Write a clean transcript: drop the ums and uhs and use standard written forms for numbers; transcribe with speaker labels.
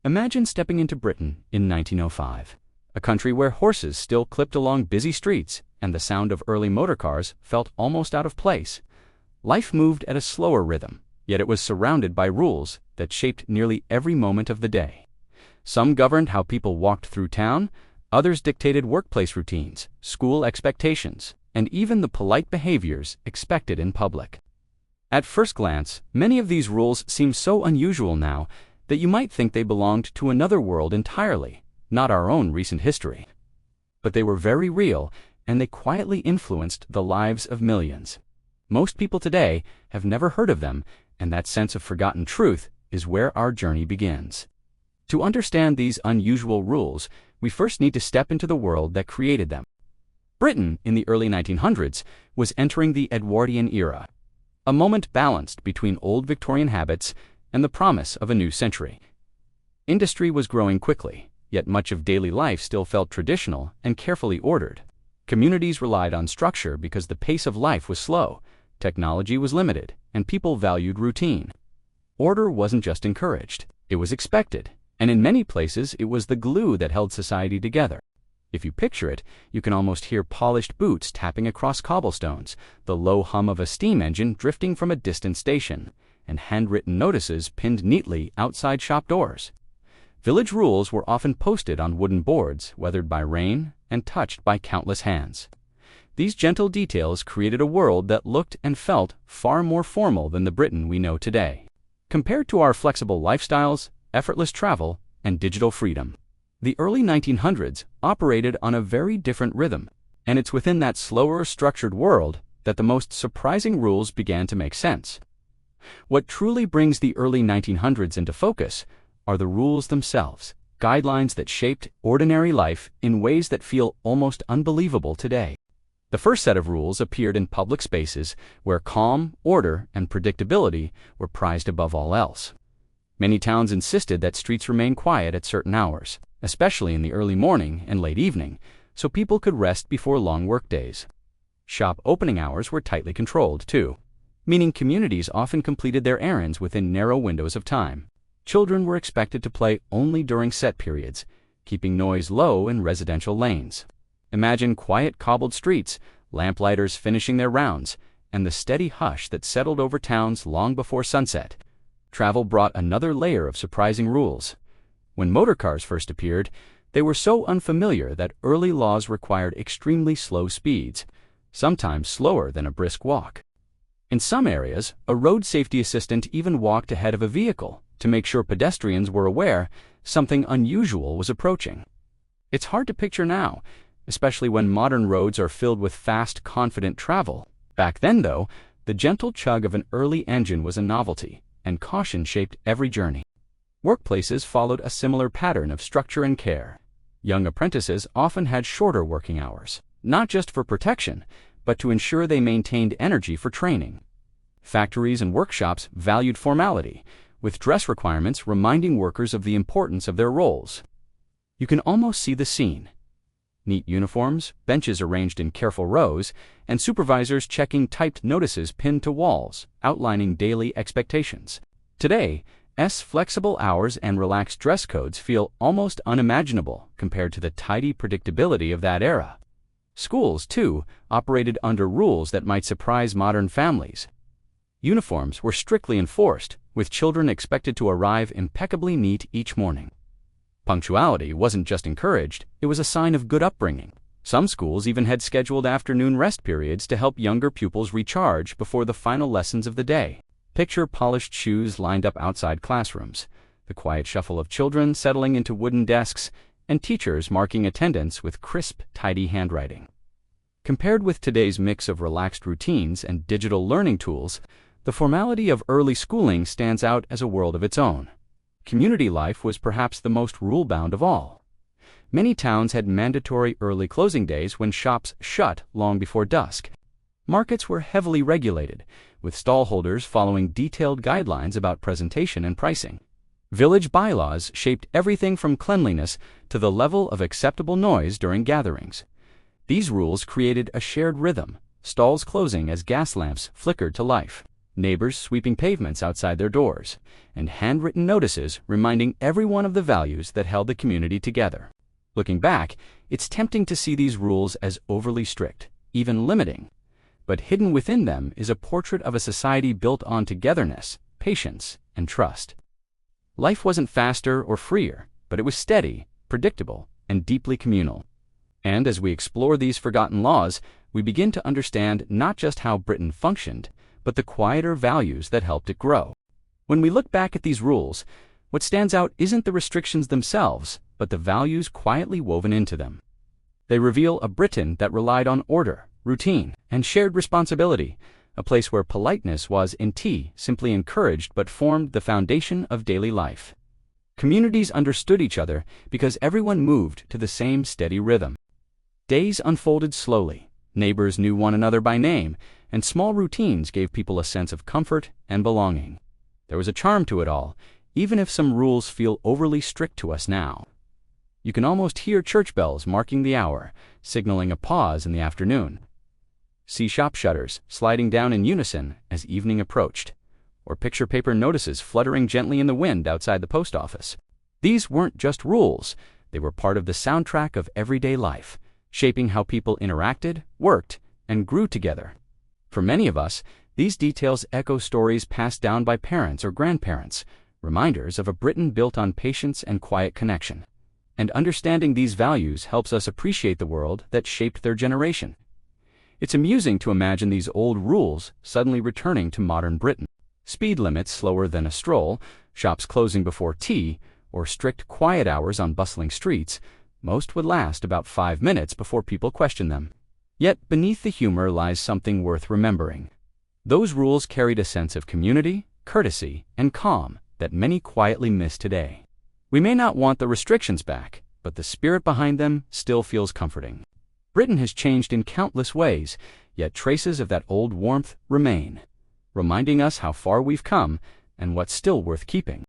Speaker 1: Imagine stepping into Britain in 1905, a country where horses still clipped along busy streets and the sound of early motor cars felt almost out of place. Life moved at a slower rhythm, yet it was surrounded by rules that shaped nearly every moment of the day. Some governed how people walked through town, others dictated workplace routines, school expectations, and even the polite behaviors expected in public. At first glance, many of these rules seem so unusual now that you might think they belonged to another world entirely, not our own recent history. But they were very real, and they quietly influenced the lives of millions. Most people today have never heard of them, and that sense of forgotten truth is where our journey begins. To understand these unusual rules, we first need to step into the world that created them. Britain, in the early 1900s, was entering the Edwardian era, a moment balanced between old Victorian habits and the promise of a new century. Industry was growing quickly, yet much of daily life still felt traditional and carefully ordered. Communities relied on structure because the pace of life was slow, technology was limited, and people valued routine. Order wasn't just encouraged, it was expected, and in many places it was the glue that held society together. If you picture it, you can almost hear polished boots tapping across cobblestones, the low hum of a steam engine drifting from a distant station, and handwritten notices pinned neatly outside shop doors. Village rules were often posted on wooden boards, weathered by rain and touched by countless hands. These gentle details created a world that looked and felt far more formal than the Britain we know today. Compared to our flexible lifestyles, effortless travel, and digital freedom, the early 1900s operated on a very different rhythm, and it's within that slower, structured world that the most surprising rules began to make sense. What truly brings the early 1900s into focus are the rules themselves, guidelines that shaped ordinary life in ways that feel almost unbelievable today. The first set of rules appeared in public spaces where calm, order, and predictability were prized above all else. Many towns insisted that streets remain quiet at certain hours, especially in the early morning and late evening, so people could rest before long workdays. Shop opening hours were tightly controlled, too, meaning communities often completed their errands within narrow windows of time. Children were expected to play only during set periods, keeping noise low in residential lanes. Imagine quiet cobbled streets, lamplighters finishing their rounds, and the steady hush that settled over towns long before sunset. Travel brought another layer of surprising rules. When motor cars first appeared, they were so unfamiliar that early laws required extremely slow speeds, sometimes slower than a brisk walk. In some areas, a road safety assistant even walked ahead of a vehicle to make sure pedestrians were aware something unusual was approaching. It's hard to picture now, especially when modern roads are filled with fast, confident travel. Back then, though, the gentle chug of an early engine was a novelty, and caution shaped every journey. Workplaces followed a similar pattern of structure and care. Young apprentices often had shorter working hours, not just for protection, but to ensure they maintained energy for training. Factories and workshops valued formality, with dress requirements reminding workers of the importance of their roles. You can almost see the scene. Neat uniforms, benches arranged in careful rows, and supervisors checking typed notices pinned to walls, outlining daily expectations. Today, flexible hours and relaxed dress codes feel almost unimaginable compared to the tidy predictability of that era. Schools, too, operated under rules that might surprise modern families. Uniforms were strictly enforced, with children expected to arrive impeccably neat each morning. Punctuality wasn't just encouraged, it was a sign of good upbringing. Some schools even had scheduled afternoon rest periods to help younger pupils recharge before the final lessons of the day. Picture polished shoes lined up outside classrooms, the quiet shuffle of children settling into wooden desks, and teachers marking attendance with crisp, tidy handwriting. Compared with today's mix of relaxed routines and digital learning tools, the formality of early schooling stands out as a world of its own. Community life was perhaps the most rule-bound of all. Many towns had mandatory early closing days when shops shut long before dusk. Markets were heavily regulated, with stallholders following detailed guidelines about presentation and pricing. Village bylaws shaped everything from cleanliness to the level of acceptable noise during gatherings. These rules created a shared rhythm, stalls closing as gas lamps flickered to life. neighbors sweeping pavements outside their doors, and handwritten notices reminding everyone of the values that held the community together. Looking back, it's tempting to see these rules as overly strict, even limiting. But hidden within them is a portrait of a society built on togetherness, patience, and trust. Life wasn't faster or freer, but it was steady, predictable, and deeply communal. And as we explore these forgotten laws, we begin to understand not just how Britain functioned, but the quieter values that helped it grow. When we look back at these rules, what stands out isn't the restrictions themselves, but the values quietly woven into them. They reveal a Britain that relied on order, routine, and shared responsibility, a place where politeness was, simply encouraged but formed the foundation of daily life. Communities understood each other because everyone moved to the same steady rhythm. Days unfolded slowly, neighbors knew one another by name, and small routines gave people a sense of comfort and belonging. There was a charm to it all, even if some rules feel overly strict to us now. You can almost hear church bells marking the hour, signaling a pause in the afternoon. See shop shutters sliding down in unison as evening approached, or picture paper notices fluttering gently in the wind outside the post office. These weren't just rules, they were part of the soundtrack of everyday life, shaping how people interacted, worked, and grew together. For many of us, these details echo stories passed down by parents or grandparents, reminders of a Britain built on patience and quiet connection. And understanding these values helps us appreciate the world that shaped their generation. It's amusing to imagine these old rules suddenly returning to modern Britain. Speed limits slower than a stroll, shops closing before tea, or strict quiet hours on bustling streets, most would last about 5 minutes before people question them. Yet beneath the humor lies something worth remembering. Those rules carried a sense of community, courtesy, and calm that many quietly miss today. We may not want the restrictions back, but the spirit behind them still feels comforting. Britain has changed in countless ways, yet traces of that old warmth remain, reminding us how far we've come and what's still worth keeping.